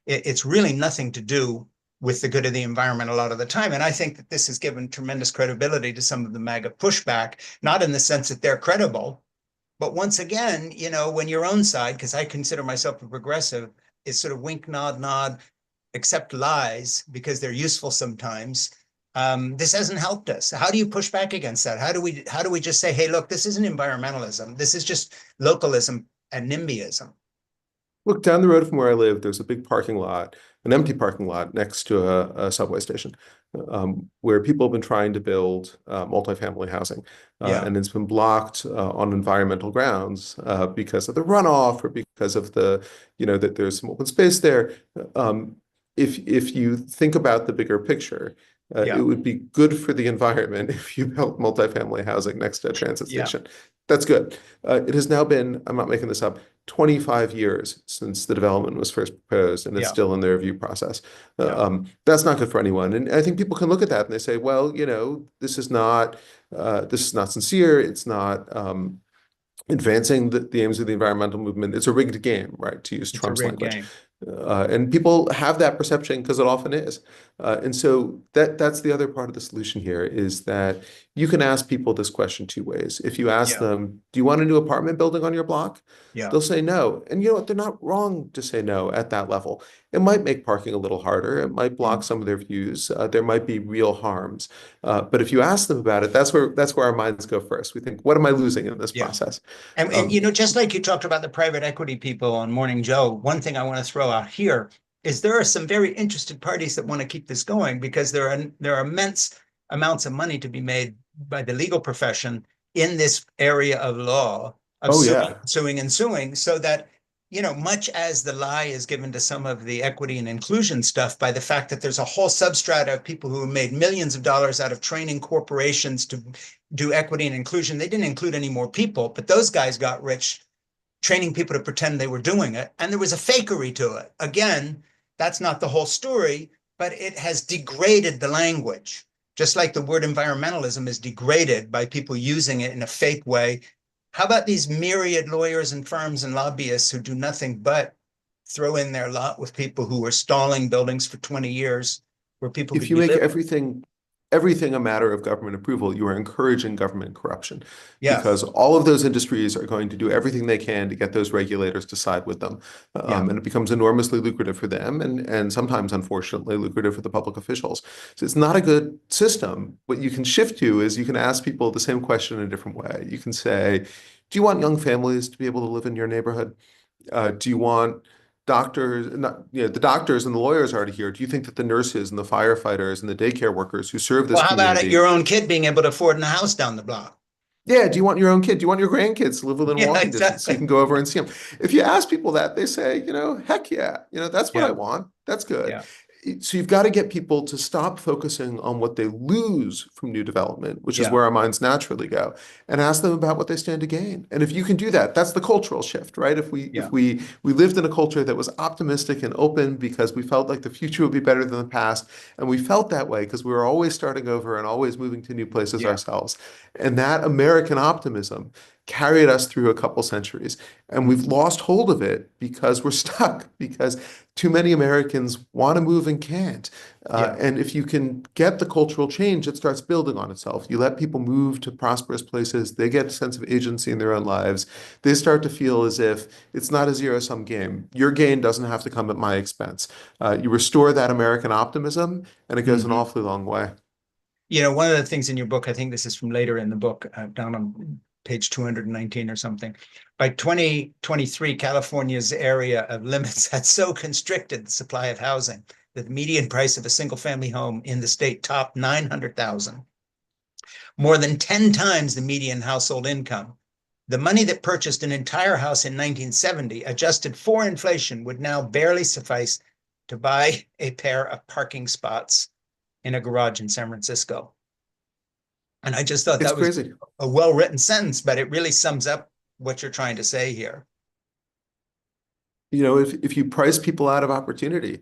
it's really nothing to do with the good of the environment a lot of the time. And I think that this has given tremendous credibility to some of the MAGA pushback, not in the sense that they're credible, but once again, when your own side, because I consider myself a progressive, is sort of wink, nod, nod, accept lies because they're useful sometimes. This hasn't helped us. How do you push back against that? How do we just say, hey, look, this isn't environmentalism. This is just localism and NIMBYism. look down the road from where I live. There's a big parking lot, an empty parking lot next to a subway station, where people have been trying to build multifamily housing, Yeah. and it's been blocked on environmental grounds because of the runoff or because of that there's some open space there. If you think about the bigger picture, it Yeah. would be good for the environment if you built multifamily housing next to a transit Yeah. station. That's good. It has now been, I'm not making this up, 25 years since the development was first proposed, and it's Yeah. still in the review process. Yeah. That's not good for anyone. And I think people can look at that and they say, well, this is not sincere. It's not advancing the aims of the environmental movement. It's a rigged game, right? To use It's a Trump's rigged language. game. And people have that perception because it often is. And so that's the other part of the solution here is that you can ask people this question two ways. If you ask Yeah. them, do you want a new apartment building on your block? Yeah. They'll say no. And you know what? They're not wrong to say no at that level. It might make parking a little harder. It might block some of their views. There might be real harms. But if you ask them about it, that's where our minds go first. We think, what am I losing in this Yeah. process? And just like you talked about the private equity people on Morning Joe, one thing I want to throw out here is there are some very interested parties that want to keep this going, because there are immense amounts of money to be made by the legal profession in this area of law, of Oh suing, yeah. suing and suing, so that much as the lie is given to some of the equity and inclusion stuff by the fact that there's a whole substrata of people who have made millions of dollars out of training corporations to do equity and inclusion. They didn't include any more people, but those guys got rich training people to pretend they were doing it. And there was a fakery to it. Again, that's not the whole story, but it has degraded the language, just like the word environmentalism is degraded by people using it in a fake way. How about these myriad lawyers and firms and lobbyists who do nothing but throw in their lot with people who were stalling buildings for 20 years where people If could you be make living? everything everything a matter of government approval, you are encouraging government corruption Yeah. because all of those industries are going to do everything they can to get those regulators to side with them. Yeah. And it becomes enormously lucrative for them and sometimes, unfortunately, lucrative for the public officials. So it's not a good system. What you can shift to is you can ask people the same question in a different way. You can say, do you want young families to be able to live in your neighborhood? Do you want doctors, not, the doctors and the lawyers already here? Do you think that the nurses and the firefighters and the daycare workers who serve this Well, how about it? community? Your own kid being able to afford a house down the block? Yeah, do you want your own kid? Do you want your grandkids to live within Yeah, walking distance so you exactly. can go over and see them? If you ask people that, they say, heck yeah, that's what I Yeah. want. That's good. Yeah. So you've got to get people to stop focusing on what they lose from new development, which is Yeah. where our minds naturally go, and ask them about what they stand to gain. And if you can do that, that's the cultural shift, right? If we Yeah. if we we lived in a culture that was optimistic and open because we felt like the future would be better than the past, and we felt that way because we were always starting over and always moving to new places Yeah. ourselves. And that American optimism carried us through a couple centuries. And we've lost hold of it because we're stuck, because too many Americans want to move and can't. Yeah. And if you can get the cultural change, it starts building on itself. You let people move to prosperous places, they get a sense of agency in their own lives. They start to feel as if it's not a zero-sum game. Your gain doesn't have to come at my expense. You restore that American optimism, and it goes an Mhm. awfully long way. One of the things in your book, I think this is from later in the book, down on page 219 or something. By 2023, California's area of limits had so constricted the supply of housing that the median price of a single family home in the state topped 900,000, more than 10 times the median household income. The money that purchased an entire house in 1970, adjusted for inflation, would now barely suffice to buy a pair of parking spots in a garage in San Francisco. And I just thought It's that was crazy. a well-written sentence, but it really sums up what you're trying to say here. If you price people out of opportunity,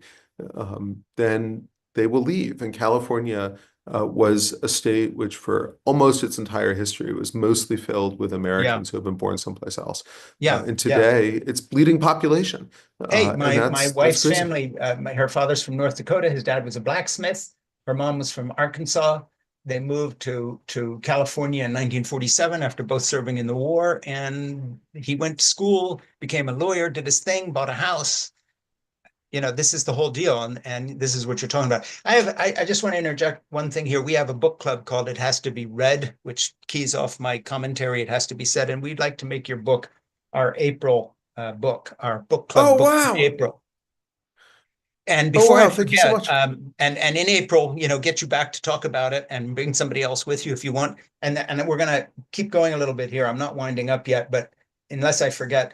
then they will leave. And California was a state which, for almost its entire history, was mostly filled with Yeah. Americans who have been born someplace else. Yeah. And Yeah. today, it's bleeding population, Hey, and my that's wife's crazy. family, her father's from North Dakota. His dad was a blacksmith. Her mom was from Arkansas. They moved to California in 1947 after both serving in the war. And he went to school, became a lawyer, did his thing, bought a house. This is the whole deal. And this is what you're talking about. I just want to interject one thing here. We have a book club called It Has to Be Read, which keys off my commentary. It has to be said. And we'd like to make your book our April book, our book club Oh, book for wow. April. And Oh, before I wow. Thank you so forget, much. and in April, get you back to talk about it and bring somebody else with you if you want. And we're going to keep going a little bit here. I'm not winding up yet, but unless I forget,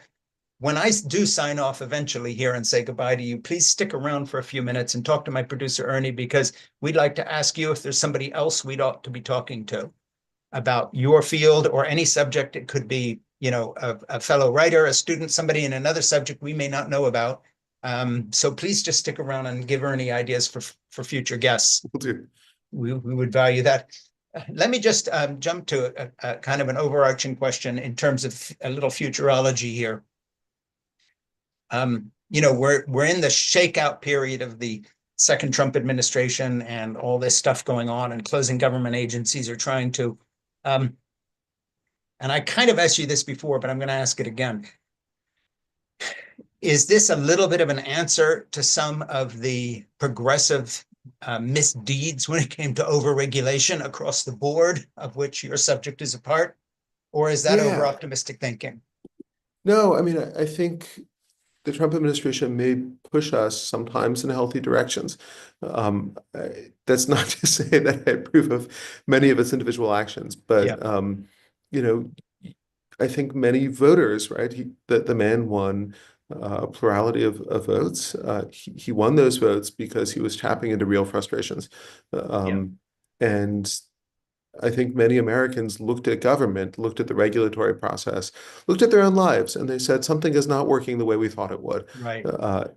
when I do sign off eventually here and say goodbye to you, please stick around for a few minutes and talk to my producer, Ernie, because we'd like to ask you if there's somebody else we'd ought to be talking to about your field or any subject. It could be, a fellow writer, a student, somebody in another subject we may not know about. So please just stick around and give Ernie ideas for future guests. Will do. We would value that. Let me just jump to a kind of an overarching question in terms of a little futurology here. We're in the shakeout period of the second Trump administration and all this stuff going on, and closing government agencies are trying to. And I kind of asked you this before, but I'm going to ask it again. Is this a little bit of an answer to some of the progressive misdeeds when it came to overregulation across the board, of which your subject is a part? Or is that over Yeah. optimistic thinking? No, I mean, I think the Trump administration may push us sometimes in healthy directions. That's not to say that I approve of many of its individual actions, Yeah. but you know, I think many voters, right? The man won a plurality of votes. He won those votes because he was tapping into real frustrations, Yeah. and I think many Americans looked at government, looked at the regulatory process, looked at their own lives, and they said something is not working the way we thought it would. Right.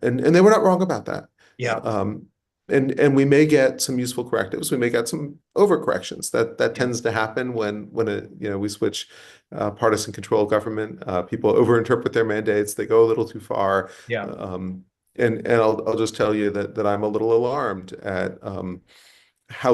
And they were not wrong about that. Yeah. Um, and we may get some useful correctives. We may get some overcorrections. That Yeah. tends to happen when we switch partisan control of government. People overinterpret their mandates. They go a little too far. Yeah. And I'll just tell you that I'm a little alarmed at how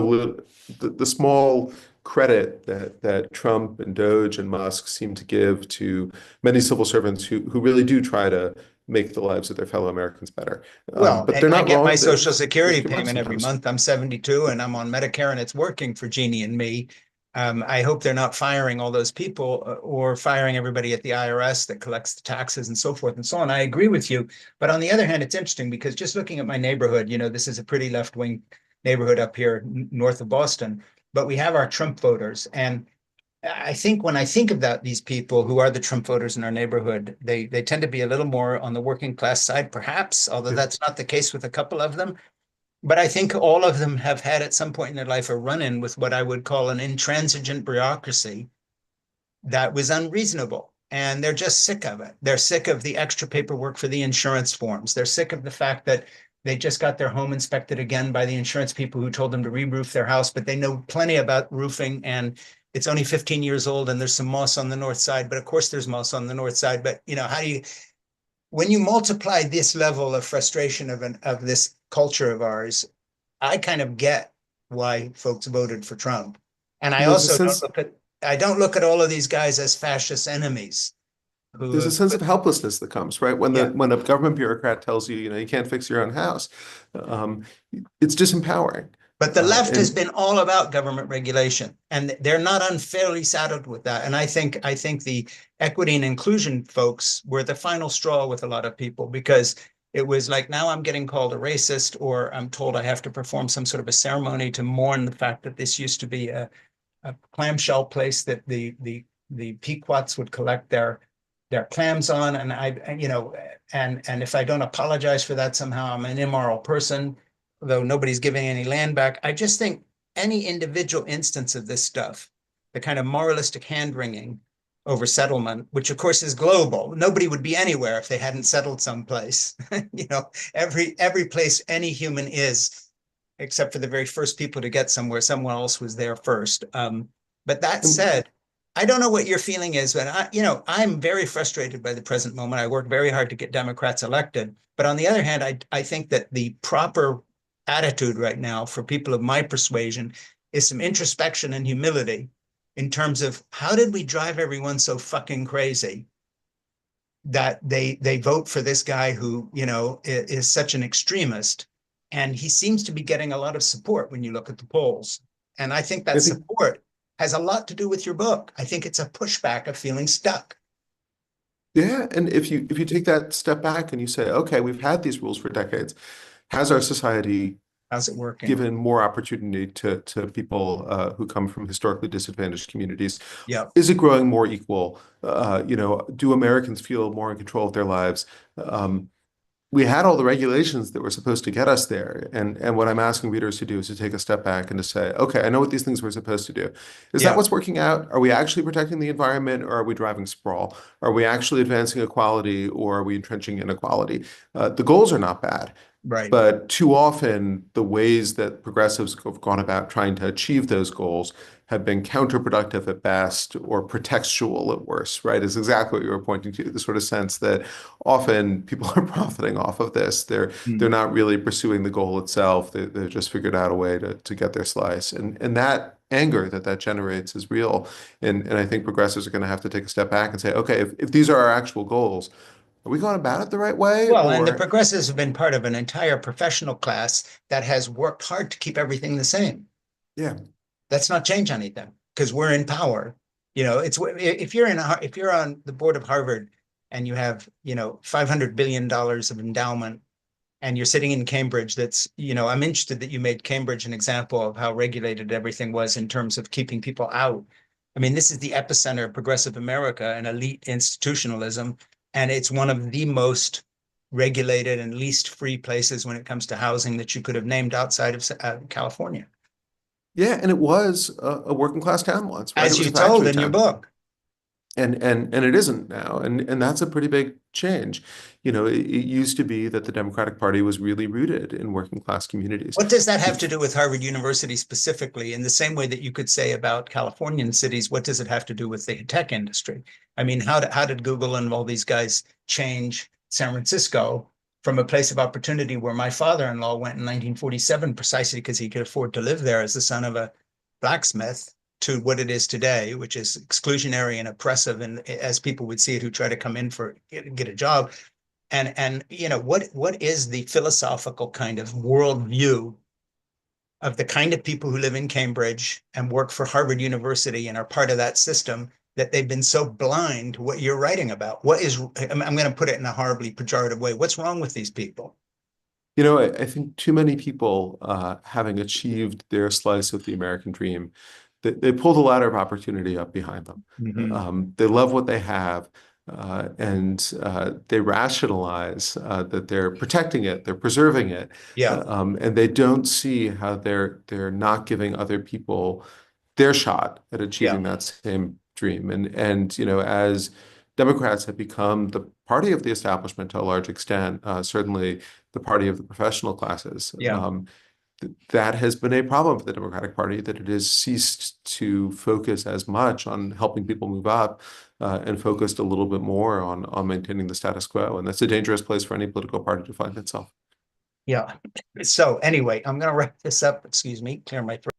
the small credit that Trump and Doge and Musk seem to give to many civil servants who really do try to make the lives of their fellow Americans better. Well, But they're I not get my wrong. Social They're Security too much payment every sometimes. month. I'm 72 and I'm on Medicare and it's working for Jeannie and me. I hope they're not firing all those people or firing everybody at the IRS that collects the taxes and so forth and so on. I agree with you. But on the other hand, it's interesting because just looking at my neighborhood, this is a pretty left-wing neighborhood up here north of Boston, but we have our Trump voters. And I think when I think about these people who are the Trump voters in our neighborhood, they tend to be a little more on the working class side, perhaps, although Yeah. that's not the case with a couple of them. But I think all of them have had at some point in their life a run-in with what I would call an intransigent bureaucracy that was unreasonable. And they're just sick of it. They're sick of the extra paperwork for the insurance forms. They're sick of the fact that they just got their home inspected again by the insurance people who told them to re-roof their house, but they know plenty about roofing and it's only 15 years old and there's some moss on the north side. But of course there's moss on the north side. But how do you, when you multiply this level of frustration of this culture of ours, I kind of get why folks voted for Trump. And I There's a also sense I don't look at all of these guys as fascist enemies who there's a have sense of helplessness that comes, right? yeah. When a government bureaucrat tells you, you can't fix your own house, um, it's disempowering. But the left has And been all about government regulation, and they're not unfairly saddled with that. And I think the equity and inclusion folks were the final straw with a lot of people because it was like now I'm getting called a racist, or I'm told I have to perform some sort of a ceremony to mourn the fact that this used to be a clamshell place that the Pequots would collect their clams on, and and if I don't apologize for that somehow, I'm an immoral person though nobody's giving any land back. I just think any individual instance of this stuff, the kind of moralistic hand wringing over settlement, which of course is global. Nobody would be anywhere if they hadn't settled someplace. Every place any human is, except for the very first people to get somewhere, someone else was there first. But that said, I don't know what your feeling is, but I'm very frustrated by the present moment. I work very hard to get Democrats elected. But on the other hand, I think that the proper attitude right now for people of my persuasion is some introspection and humility in terms of how did we drive everyone so fucking crazy that they vote for this guy who is such an extremist, and he seems to be getting a lot of support when you look at the polls, and I think I that think, support has a lot to do with your book. I think it's a pushback of feeling stuck. yeah, and if you take that step back and you say, okay, we've had these rules for decades, has our society How's it working? given more opportunity to people who come from historically disadvantaged communities? Yeah. Is it growing more equal? Do Americans feel more in control of their lives? We had all the regulations that were supposed to get us there. And what I'm asking readers to do is to take a step back and to say, okay, I know what these things were supposed to do. Is that Yeah. what's working out? Are we actually protecting the environment, or are we driving sprawl? Are we actually advancing equality, or are we entrenching inequality? The goals are not bad. Right. But too often, the ways that progressives have gone about trying to achieve those goals have been counterproductive at best or pretextual at worst, right? Is exactly what you were pointing to, the sort of sense that often people are profiting off of this. They're Mm. not really pursuing the goal itself. They've just figured out a way to get their slice. And that anger that generates is real. And I think progressives are going to have to take a step back and say, okay, if these are our actual goals, are we going about it the right way? Well, and the Or, progressives have been part of an entire professional class that has worked hard to keep everything the same. yeah. Let's not change anything because we're in power. It's if you're on the board of Harvard and you have $500 billion of endowment and you're sitting in Cambridge, I'm interested that you made Cambridge an example of how regulated everything was in terms of keeping people out. I mean, this is the epicenter of progressive America and elite institutionalism, and it's one of the most regulated and least free places when it comes to housing that you could have named outside of California, Yeah, and it was a working class town once, right? It as was you a told factory in your town. book. And it isn't now. And that's a pretty big change. It used to be that the Democratic Party was really rooted in working class communities. What does that have to do with Harvard University specifically? In the same way that you could say about Californian cities, what does it have to do with the tech industry? I mean, how did Google and all these guys change San Francisco from a place of opportunity where my father-in-law went in 1947 precisely because he could afford to live there as the son of a blacksmith, to what it is today, which is exclusionary and oppressive, and as people would see it who try to come in for get a job. And you know, what is the philosophical kind of worldview of the kind of people who live in Cambridge and work for Harvard University and are part of that system, that they've been so blind to what you're writing about? What is, I'm going to put it in a horribly pejorative way, what's wrong with these people? You know, I think too many people, having achieved their slice of the American dream, they pull the ladder of opportunity up behind them. They love what they have, and they rationalize that they're protecting it, they're preserving it, Yeah, and they don't see how they're not giving other people their shot at yeah, achieving that same dream. And you know, as Democrats have become the party of the establishment to a large extent, certainly the party of the professional classes. yeah. That has been a problem for the Democratic Party, that it has ceased to focus as much on helping people move up, and focused a little bit more on maintaining the status quo. And that's a dangerous place for any political party to find itself. Yeah. So anyway, I'm going to wrap this up. Excuse me, clear my throat.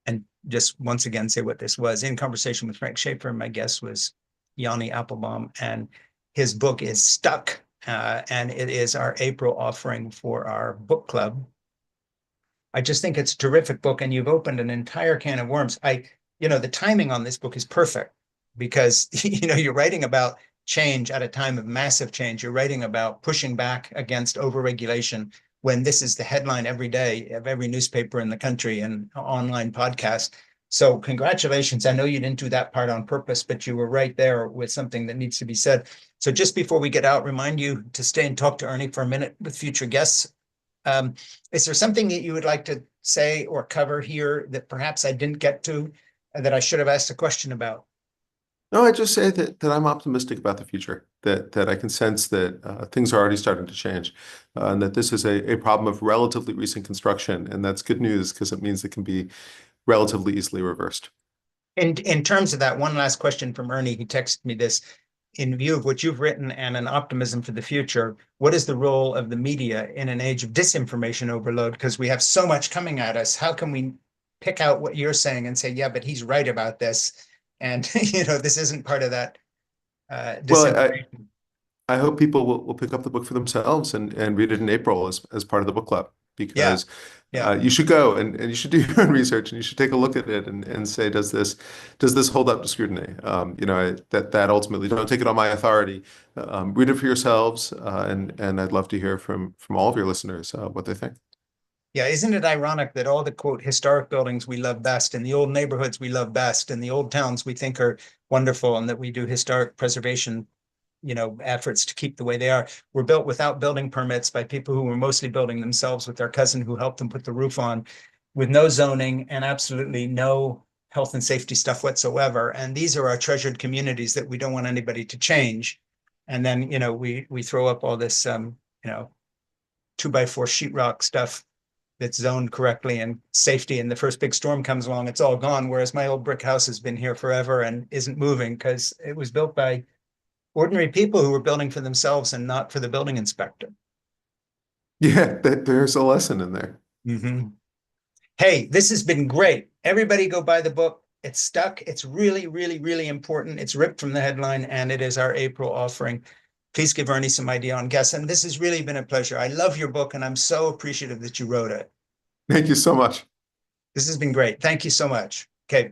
And just once again say what this was. In conversation with Frank Schaeffer, my guest was Yoni Appelbaum, and his book is Stuck, and it is our April offering for our book club. I just think it's a terrific book, and you've opened an entire can of worms. You know, the timing on this book is perfect because, you know, you're writing about change at a time of massive change. You're writing about pushing back against overregulation when this is the headline every day of every newspaper in the country and online podcast. So congratulations. I know you didn't do that part on purpose, but you were right there with something that needs to be said. So just before we get out, remind you to stay and talk to Ernie for a minute with future guests. Is there something that you would like to say or cover here that perhaps I didn't get to, that I should have asked a question about? No, I just say that I'm optimistic about the future, that I can sense that things are already starting to change, and that this is a problem of relatively recent construction. And that's good news because it means it can be relatively easily reversed. In terms of that, one last question from Ernie, he texted me this. In view of what you've written and an optimism for the future, what is the role of the media in an age of disinformation overload? Because we have so much coming at us. How can we pick out what you're saying and say, yeah, but he's right about this? And, you know, this isn't part of that Well, disinformation. I hope people will pick up the book for themselves and read it in April as part of the book club, Yeah, because yeah. you should go and you should do your own research, and you should take a look at it and say, does this hold up to scrutiny? You know, that ultimately, don't take it on my authority. Read it for yourselves, and I'd love to hear from all of your listeners what they think. Yeah, isn't it ironic that all the quote historic buildings we love best, and the old neighborhoods we love best, and the old towns we think are wonderful, and that we do historic preservation, you know, efforts to keep the way they are, were built without building permits by people who were mostly building themselves with their cousin who helped them put the roof on, with no zoning and absolutely no health and safety stuff whatsoever. And these are our treasured communities that we don't want anybody to change. And then, you know, we throw up all this, you know, 2x4 sheetrock stuff that's zoned correctly and safety, and the first big storm comes along, it's all gone. Whereas my old brick house has been here forever and isn't moving because it was built by ordinary people who were building for themselves and not for the building inspector. Yeah, there's a lesson in there. Mm-hmm. Hey, this has been great. Everybody go buy the book. It's Stuck. It's really, really, really important. It's ripped from the headline, and it is our April offering. Please give Ernie some idea on guests. And this has really been a pleasure. I love your book, and I'm so appreciative that you wrote it. Thank you so much. This has been great. Thank you so much. Okay.